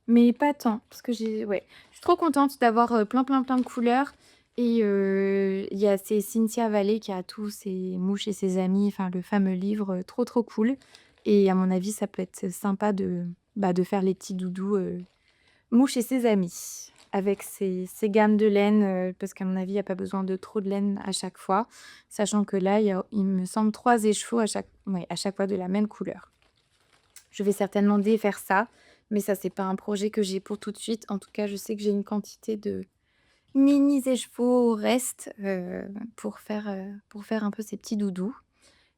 mais pas tant, parce que je suis trop contente d'avoir, plein, plein, plein de couleurs et il y a c'est Cynthia Valley qui a tous ses mouches et ses amis, enfin le fameux livre, trop, trop cool et à mon avis, ça peut être sympa de faire les petits doudous, mouches et ses amis avec ces gammes de laine, parce qu'à mon avis, il y a pas besoin de trop de laine à chaque fois, sachant que là, il me semble 3 écheveaux à chaque fois de la même couleur. Je vais certainement défaire ça, mais ça, c'est pas un projet que j'ai pour tout de suite. En tout cas, je sais que j'ai une quantité de mini écheveaux au reste, pour faire un peu ces petits doudous.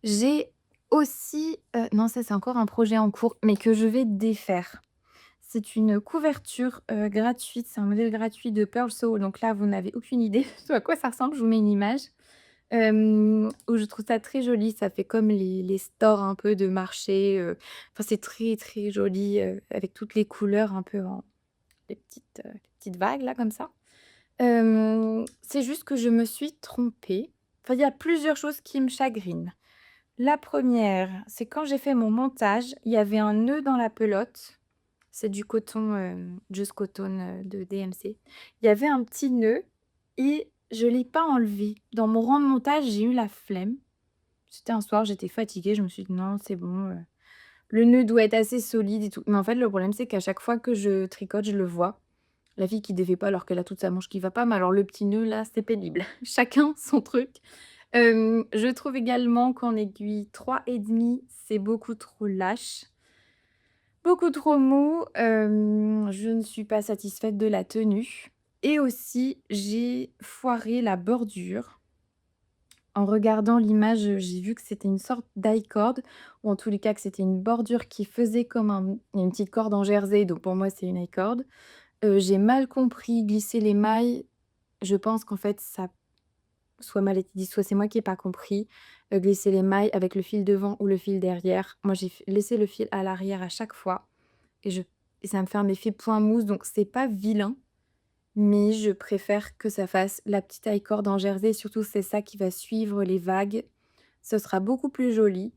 J'ai aussi, non, ça, c'est encore un projet en cours, mais que je vais défaire. C'est une couverture, gratuite, c'est un modèle gratuit de Pearl Soul, donc là, vous n'avez aucune idée de à quoi ça ressemble, je vous mets une image. Où je trouve ça très joli, ça fait comme les stores un peu de marché, enfin c'est très, très joli, avec toutes les couleurs un peu en les petites vagues là comme ça. C'est juste que je me suis trompée. Enfin, il y a plusieurs choses qui me chagrinent. La première, c'est quand j'ai fait mon montage, il y avait un nœud dans la pelote. C'est du coton, Just Cotton, de DMC. Il y avait un petit nœud et je l'ai pas enlevé. Dans mon rang de montage, j'ai eu la flemme. C'était un soir, j'étais fatiguée, je me suis dit: «Non, c'est bon, le nœud doit être assez solide et tout». Mais en fait, le problème, c'est qu'à chaque fois que je tricote, je le vois La fille qui défait pas alors qu'elle a toute sa manche qui va pas, mais alors le petit nœud là, c'est pénible. Chacun son truc. Je trouve également qu'en aiguille 3,5, c'est beaucoup trop lâche, beaucoup trop mou. Je ne suis pas satisfaite de la tenue et aussi j'ai foiré la bordure. En regardant l'image, j'ai vu que c'était une sorte d'i-cord ou en tous les cas que c'était une bordure qui faisait comme une petite corde en jersey, donc pour moi c'est une i-cord. J'ai mal compris, glisser les mailles. Je pense qu'en fait ça soit mal été dit, soit c'est moi qui ai pas compris. Glisser les mailles avec le fil devant ou le fil derrière. Moi j'ai f laissé le fil à l'arrière à chaque fois et je et ça me fait un effet point mousse, donc c'est pas vilain, mais je préfère que ça fasse la petite taille corde en jersey, surtout c'est ça qui va suivre les vagues. Ce sera beaucoup plus joli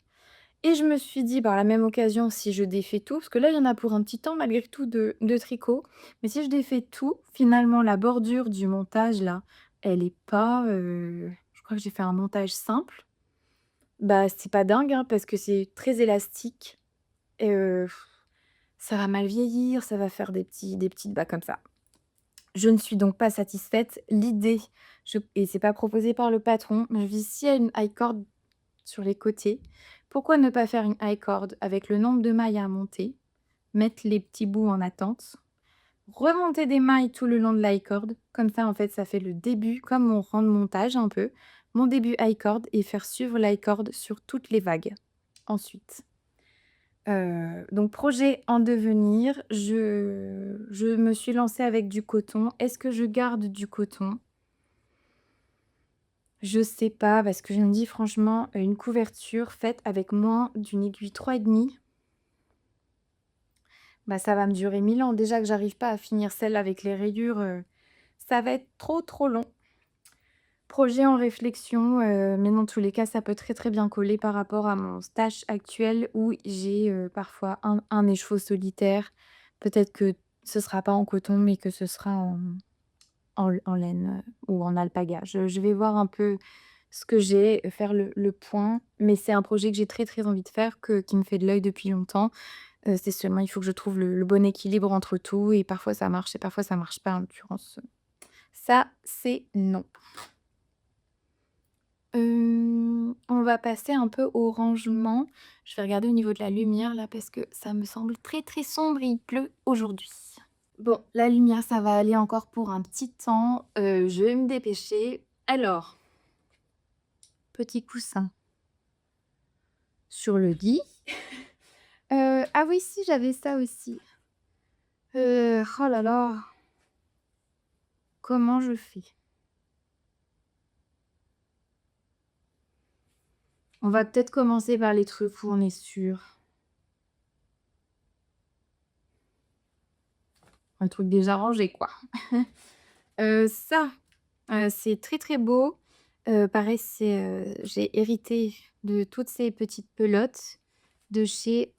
et je me suis dit, par la même occasion, si je défais tout, parce que là, il y en a pour un petit temps malgré tout de tricot, mais si je défais tout, finalement la bordure du montage là, elle est pas, je crois que j'ai fait un montage simple. Bah, c'est pas dingue, hein, parce que c'est très élastique et ça va mal vieillir, ça va faire des petites bas comme ça. Je ne suis donc pas satisfaite. L'idée, et c'est pas proposé par le patron, mais je me dis: «S'il y a une high cord sur les côtés, pourquoi ne pas faire une high cord avec le nombre de mailles à monter, mettre les petits bouts en attente, remonter des mailles tout le long de l'high cord, comme ça, en fait, ça fait le début, comme mon rang de montage un peu, mon début high cord et faire suivre l'high cord sur toutes les vagues ensuite». Donc projet en devenir, je me suis lancée avec du coton. Est-ce que je garde du coton? Je sais pas parce que je me dis franchement, une couverture faite avec moins d'une aiguille 3,5, bah, ça va me durer 1000 ans. Déjà que j'arrive pas à finir celle avec les rayures, ça va être trop, trop long. Projet en réflexion, mais dans tous les cas, ça peut très, très bien coller par rapport à mon stage actuel où j'ai, parfois un écheveau solitaire. Peut-être que ce sera pas en coton, mais que ce sera en laine, ou en alpaga. Je vais voir un peu ce que j'ai, faire le point, mais c'est un projet que j'ai très, très envie de faire, qui me fait de l'œil depuis longtemps. C'est seulement il faut que je trouve le bon équilibre entre tout et parfois ça marche et parfois ça marche pas en l'occurrence, ça, c'est non. On va passer un peu au rangement. Je vais regarder au niveau de la lumière là parce que ça me semble très, très sombre et il pleut aujourd'hui. Bon, la lumière, ça va aller encore pour un petit temps, je vais me dépêcher. Alors, petit coussin sur le lit. Ah oui, si, j'avais ça aussi. Oh là là, comment je fais? On va peut-être commencer par les trucs où on est sûr. Un truc déjà rangé, quoi. Ça, c'est très, très beau. Pareil, j'ai hérité de toutes ces petites pelotes de chez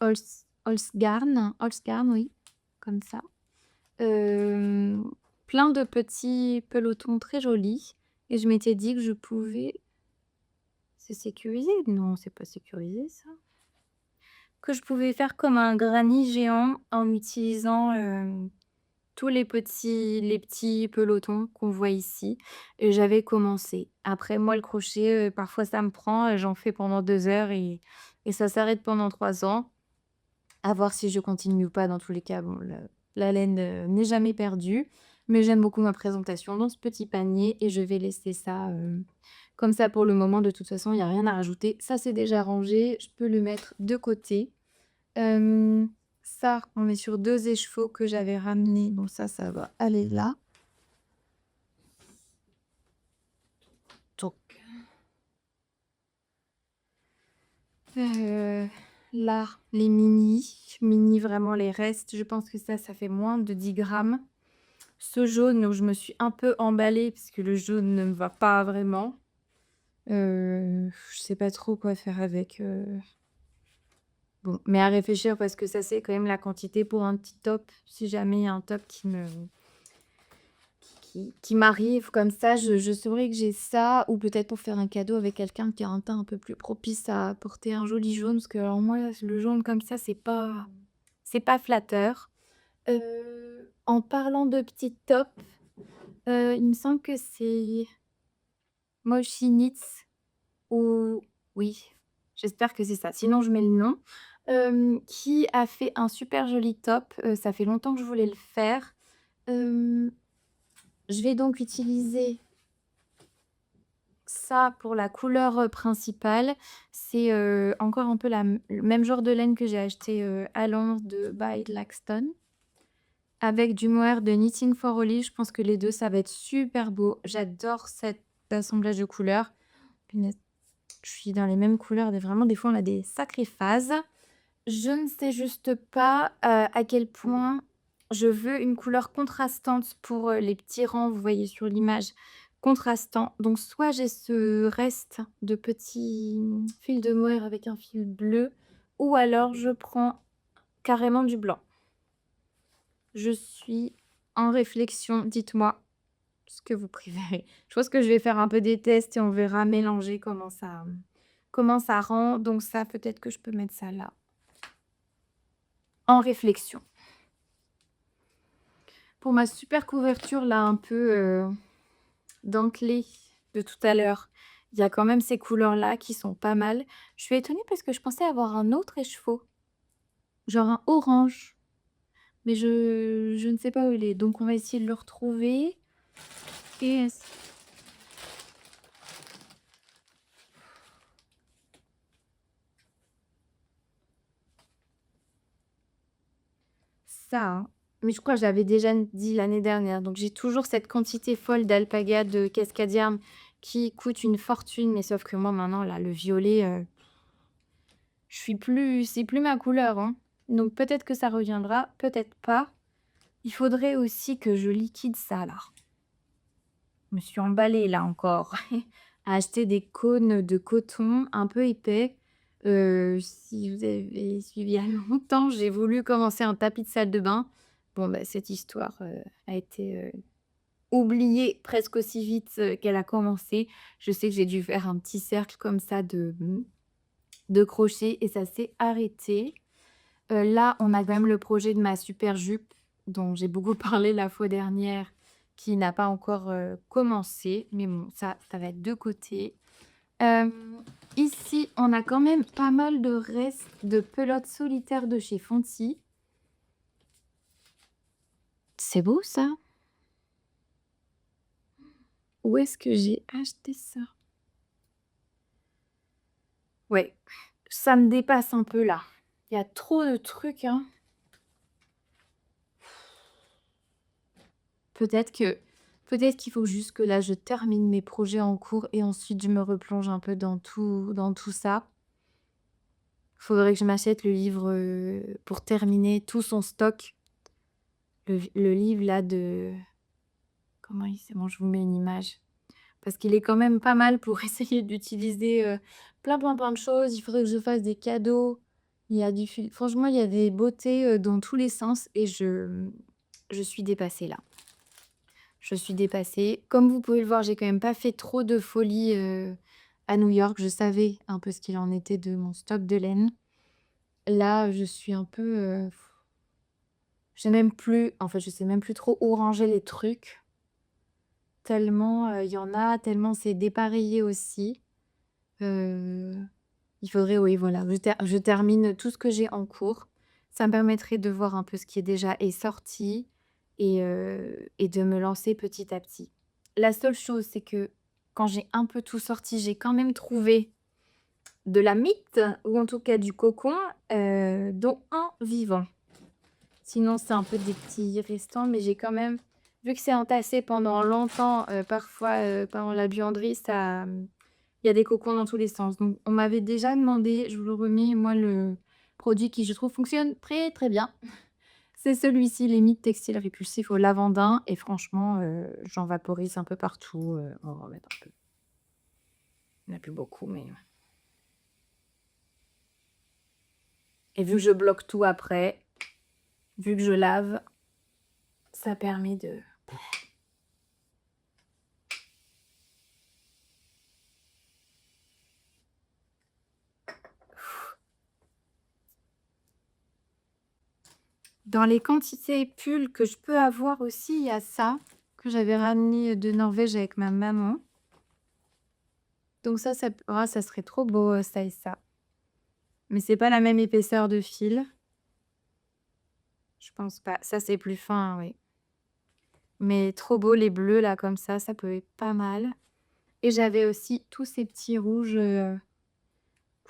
Holzgarn, oui, comme ça. Hem, Plein de petits pelotons très jolis et je m'étais dit que je pouvais c'est sécurisé? Non, c'est pas sécurisé ça. Que je pouvais faire comme un granny géant en utilisant, tous les petits pelotons qu'on voit ici et j'avais commencé. Après moi le crochet, parfois ça me prend, j'en fais pendant 2 heures et ça s'arrête pendant 3 ans. À voir si je continue ou pas. Dans tous les cas, bon, la laine, n'est jamais perdue, mais j'aime beaucoup ma présentation dans ce petit panier et je vais laisser ça, comme ça pour le moment. De toute façon, il y a rien à rajouter. Ça, c'est déjà rangé, je peux le mettre de côté. Ça, on est sur 2 écheveaux que j'avais ramenés, donc ça va aller là. Donc, heu, là, les mini, vraiment les restes, je pense que ça fait moins de 10 grammes. Ce jaune où je me suis un peu emballée parce que le jaune ne me va pas vraiment. Je sais pas trop quoi faire avec, bon, mais à réfléchir parce que ça, c'est quand même la quantité pour un petit top. Si jamais il y a un top qui m'arrive comme ça, je saurais que j'ai ça ou peut-être pour faire un cadeau avec quelqu'un qui a un teint un peu plus propice à porter un joli jaune parce que alors moi, le jaune comme ça, c'est pas flatteur. En parlant de petits tops, il me semble que c'est Moshi Knits ou oui, j'espère que c'est ça, sinon je mets le nom, qui a fait un super joli top, ça fait longtemps que je voulais le faire. Hem, je vais donc utiliser ça pour la couleur, principale. C'est, encore un peu le même genre de laine que j'ai acheté, à Londres de By Laxton, avec du mohair de Knitting for Ollie. Je pense que les 2 ça va être super beau. J'adore cet assemblage de couleurs. Punaise, je suis dans les mêmes couleurs, des fois on a des sacrées phases. Je ne sais juste pas, à quel point je veux une couleur contrastante pour, les petits rangs, vous voyez sur l'image, contrastant. Donc soit j'ai ce reste de petits, fils de mohair avec un fil bleu ou alors je prends carrément du blanc. Je suis en réflexion, dites-moi ce que vous préférez. Je pense que je vais faire un peu des tests et on verra mélanger comment ça rend. Donc ça, peut-être que je peux mettre ça là, en réflexion. Pour ma super couverture là, un peu, dentelée de tout à l'heure, il y a quand même ces couleurs-là qui sont pas mal. Je suis étonnée parce que je pensais avoir un autre écheveau, genre un orange, mais je ne sais pas où il est. Donc on va essayer de le retrouver et ça, hein, mais je crois que j'avais déjà dit l'année dernière, donc j'ai toujours cette quantité folle d'alpaga de cascadium qui coûte une fortune, mais sauf que moi maintenant là, le violet, c'est plus ma couleur, hein. Donc peut-être que ça reviendra, peut-être pas. Il faudrait aussi que je liquide ça là. Je me suis emballée là encore à acheter des cônes de coton un peu épais. Si vous avez suivi il y a longtemps, j'ai voulu commencer un tapis de salle de bain. Bon, bah, cette histoire, a été, oubliée presque aussi vite, qu'elle a commencé. Je sais que j'ai dû faire un petit cercle comme ça de crochet et ça s'est arrêté. Là, on a quand même le projet de ma super jupe dont j'ai beaucoup parlé la fois dernière, qui n'a pas encore, commencé, mais bon, ça va être de côté. Hem, ici, on a quand même pas mal de restes de pelotes solitaires de chez Fonty. C'est beau ça? Où est-ce que j'ai acheté ça? Ouais, ça me dépasse un peu là. Il y a trop de trucs, hein. Peut-être que peut-être qu'il faut juste que là, je termine mes projets en cours et ensuite je me replonge un peu dans tout ça. Faudrait que je m'achète le livre, pour terminer tout son stock. Le livre là de comment il c'est bon, je vous mets une image. Parce qu'il est quand même pas mal pour essayer d'utiliser, plein de choses. Il faudrait que je fasse des cadeaux. Il y a du fil franchement, il y a des beautés, dans tous les sens et je suis dépassée là. Je suis dépassée. Comme vous pouvez le voir, j'ai quand même pas fait trop de folie, à New York. Je savais un peu ce qu'il en était de mon stock de laine. Là, je suis un peu, je sais même plus trop où ranger les trucs. Tellement, il y en a, tellement c'est dépareillé aussi. Heu, il faudrait, oui, voilà, je termine tout ce que j'ai en cours. Ça me permettrait de voir un peu ce qui est déjà est sorti et de me lancer petit à petit. La seule chose, c'est que quand j'ai un peu tout sorti, j'ai quand même trouvé de la mite ou en tout cas du cocon, dont un vivant. Sinon, c'est un peu des petits restants, mais j'ai quand même vu que c'est entassé pendant longtemps, parfois, pendant la buanderie, il y a des cocons dans tous les sens. Donc on m'avait déjà demandé, je vous le remets, moi, le produit qui, je trouve, fonctionne très, très bien. C'est celui-ci, les Mythes textiles répulsifs au lavandin et franchement, j'en vaporise un peu partout, on va en remettre un peu. Il n'y en a plus beaucoup, mais et vu que je bloque tout après, vu que je lave, ça permet de Dans les quantités pulls que je peux avoir aussi, il y a ça, que j'avais ramené de Norvège avec ma maman. Donc ça serait trop beau, ça et ça. Mais c'est pas la même épaisseur de fil. Je pense pas. Ça, c'est plus fin, oui. Mais trop beau, les bleus là, comme ça peut être pas mal. Et j'avais aussi tous ces petits rouges,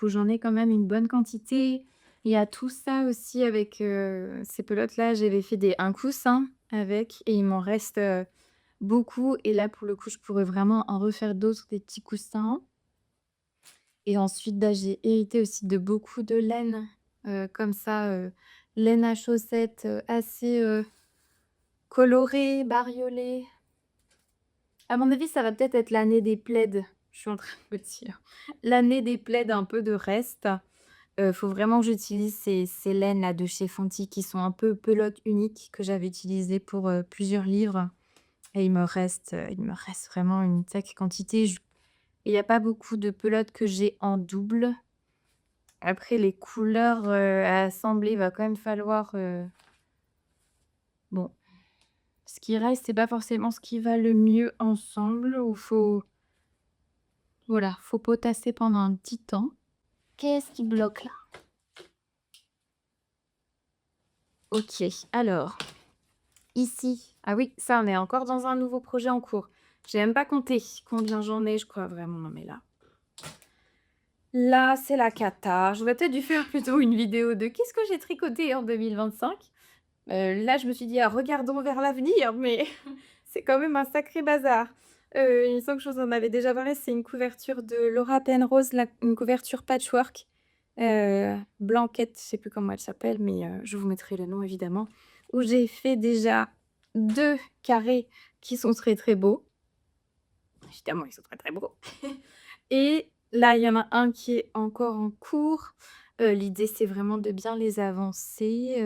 où j'en ai quand même une bonne quantité. Il y a tout ça aussi avec, ces pelotes-là, j'avais fait un coussin avec et il m'en reste, beaucoup et là, pour le coup, je pourrais vraiment en refaire d'autres, des petits coussins. Et ensuite, bah, j'ai hérité aussi de beaucoup de laine, comme ça, laine à chaussettes, assez, colorée, bariolée. À mon avis, ça va peut-être être l'année des plaids, je suis en train de me dire. L'année des plaids un peu de reste. Faut vraiment que j'utilise ces laines-là de chez Fonty qui sont un peu pelote unique que j'avais utilisées pour, plusieurs livres et il me reste vraiment une sacrée quantité. Il y a pas beaucoup de pelotes que j'ai en double. Après les couleurs, à assembler, il va quand même falloir, bon, ce qui reste, c'est pas forcément ce qui va le mieux ensemble ou faut potasser pendant un petit temps. Qu'est-ce qui bloque là? OK, alors ici, ah oui, ça, on est encore dans un nouveau projet en cours. J'ai même pas compté combien j'en ai, je crois vraiment, non mais là, c'est la cata. J'aurais peut-être dû faire plutôt une vidéo de qu'est-ce que j'ai tricoté en 2025. Là, je me suis dit: «Ah, regardons vers l'avenir», mais c'est quand même un sacré bazar. Il me semble que je vous en avais déjà parlé, c'est une couverture de Laura Penrose, une couverture patchwork, Blanquette, je sais plus comment elle s'appelle, mais je vous mettrai le nom évidemment, où j'ai fait déjà 2 carrés qui sont très, très beaux. Évidemment, ils sont très, très beaux. Et là, il y en a un qui est encore en cours. L'idée, c'est vraiment de bien les avancer.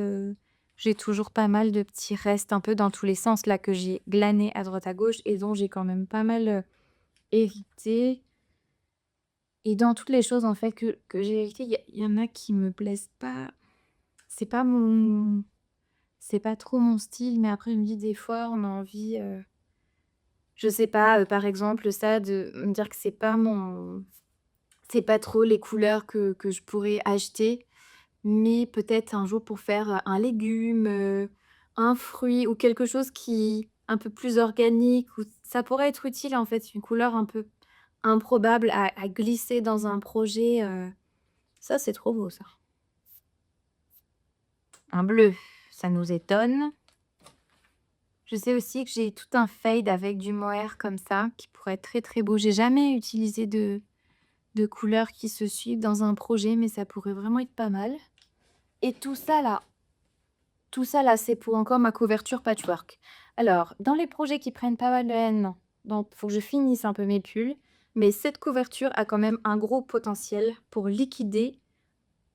J'ai toujours pas mal de petits restes un peu dans tous les sens là que j'ai glanés à droite à gauche et dont j'ai quand même pas mal, hérité. Et dans toutes les choses en fait que j'ai héritées, il y en a qui me plaisent pas. C'est pas mon c'est pas trop mon style, mais après je me dis des fois on a envie, je sais pas, par exemple ça de me dire que c'est pas trop les couleurs que je pourrais acheter, mais peut-être un jour pour faire, un légume, un fruit ou quelque chose qui un peu plus organique ou ça pourrait être utile en fait, une couleur un peu improbable à glisser dans un projet, ça c'est trop beau ça. Un bleu, ça nous étonne. Je sais aussi que j'ai tout un fade avec du mohair comme ça, qui pourrait être très, très beau. J'ai jamais utilisé de couleurs qui se suivent dans un projet, mais ça pourrait vraiment être pas mal. Et tout ça là, c'est pour encore ma couverture patchwork. Alors, dans les projets qui prennent pas mal de haine, donc faut que je finisse un peu mes pulls, mais cette couverture a quand même un gros potentiel pour liquider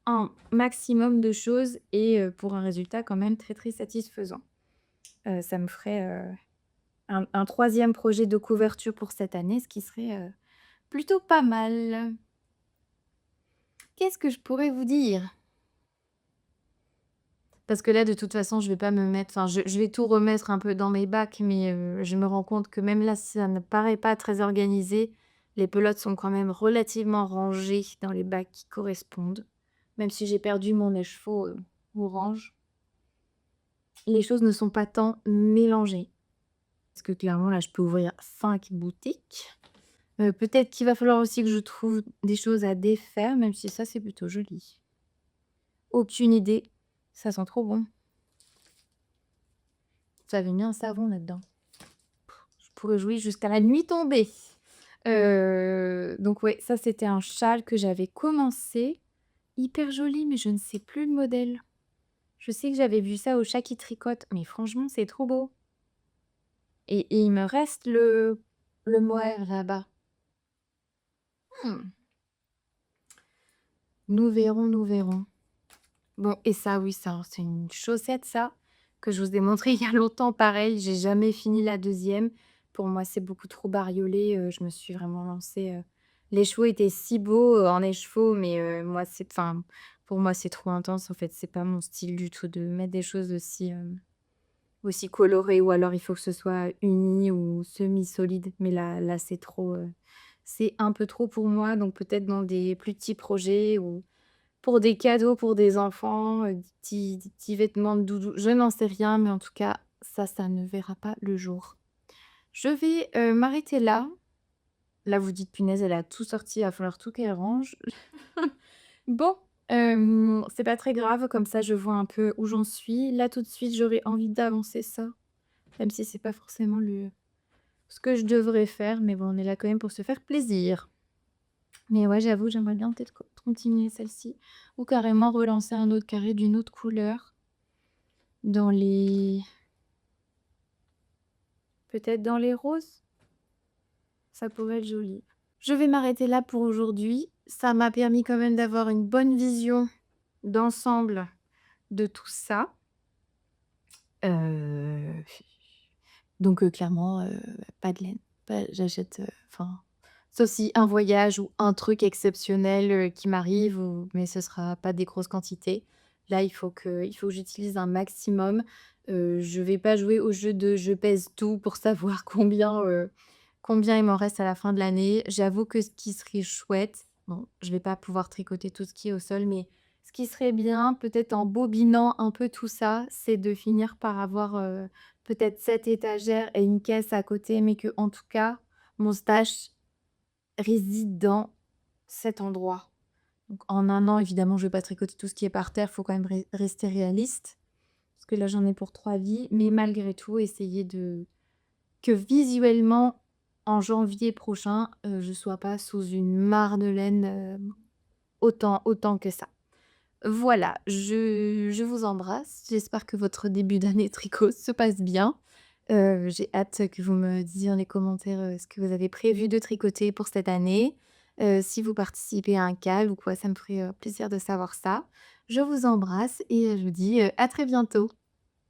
un maximum de choses et pour un résultat quand même très, très satisfaisant. Ça me ferait, un 3e projet de couverture pour cette année, ce qui serait, plutôt pas mal. Qu'est-ce que je pourrais vous dire? Parce que là, de toute façon, je vais pas me mettre enfin, je vais tout remettre un peu dans mes bacs, mais je me rends compte que même là, ça ne paraît pas très organisé. Les pelotes sont quand même relativement rangées dans les bacs qui correspondent. Même si j'ai perdu mon écheveau, orange, les choses ne sont pas tant mélangées. Parce que clairement, là, je peux ouvrir 5 boutiques. Peut-être qu'il va falloir aussi que je trouve des choses à défaire, même si ça, c'est plutôt joli. Aucune idée, ça sent trop bon. J'avais mis un savon là-dedans. Je pourrais jouer jusqu'à la nuit tombée. Donc ouais, ça, c'était un châle que j'avais commencé. Hyper joli, mais je ne sais plus le modèle. Je sais que j'avais vu ça au Chat qui tricote, mais franchement, c'est trop beau. Et il me reste le mohair là-bas. Mmh. Nous verrons, nous verrons. Bon et ça oui, ça, c'est une chaussette ça, que je vous ai montré il y a longtemps pareil, j'ai jamais fini la deuxième. Pour moi, c'est beaucoup trop bariolé, je me suis vraiment lancée, l'écheveau était si beau, en écheveau mais moi c'est enfin, Pour moi, c'est trop intense, en fait. C'est pas mon style du tout de mettre des choses aussi colorées ou alors il faut que ce soit uni ou semi-solide. Mais là, c'est un peu trop pour moi, donc peut-être dans des plus petits projets ou pour des cadeaux pour des enfants, des petits vêtements de doudou, je n'en sais rien, mais en tout cas, ça ne verra pas le jour. Je vais, m'arrêter là. Là, vous dites: «Punaise, elle a tout sorti, il va falloir tout qu'elle range». Bon, c'est pas très grave, comme ça je vois un peu où j'en suis. Là, tout de suite, j'aurais envie d'avancer ça, même si c'est pas forcément le ce que je devrais faire, mais bon, on est là quand même pour se faire plaisir. Mais ouais, j'avoue, j'aimerais bien peut-être continuer celle-ci ou carrément relancer un autre carré d'une autre couleur dans les peut-être dans les roses? Ça pourrait être joli. Je vais m'arrêter là pour aujourd'hui. Ça m'a permis quand même d'avoir une bonne vision d'ensemble de tout ça. Heu, donc clairement, pas de laine. Pas j'achète, enfin, sauf si un voyage ou un truc exceptionnel, qui m'arrive ou mais ce sera pas des grosses quantités. Là, il faut que j'utilise un maximum. Je vais pas jouer au jeu de je pèse tout pour savoir combien il m'en reste à la fin de l'année. J'avoue que ce qui serait chouette, bon, je vais pas pouvoir tricoter tout ce qui est au sol, mais ce qui serait bien, peut-être en bobinant un peu tout ça, c'est de finir par avoir, peut-être cette étagère et une caisse à côté, mais que en tout cas, mon stash réside dans cet endroit. Donc en un an, évidemment, je vais pas tricoter tout ce qui est par terre, il faut quand même rester réaliste, parce que là, j'en ai pour 3 vies, mais malgré tout, essayer de que visuellement, en janvier prochain, je sois pas sous une mare de laine, autant que ça. Voilà, je vous embrasse. J'espère que votre début d'année tricot se passe bien. J'ai hâte que vous me disiez dans les commentaires, ce que vous avez prévu de tricoter pour cette année. Si vous participez à un call ou quoi, ça me ferait, plaisir de savoir ça. Je vous embrasse et je vous dis, à très bientôt.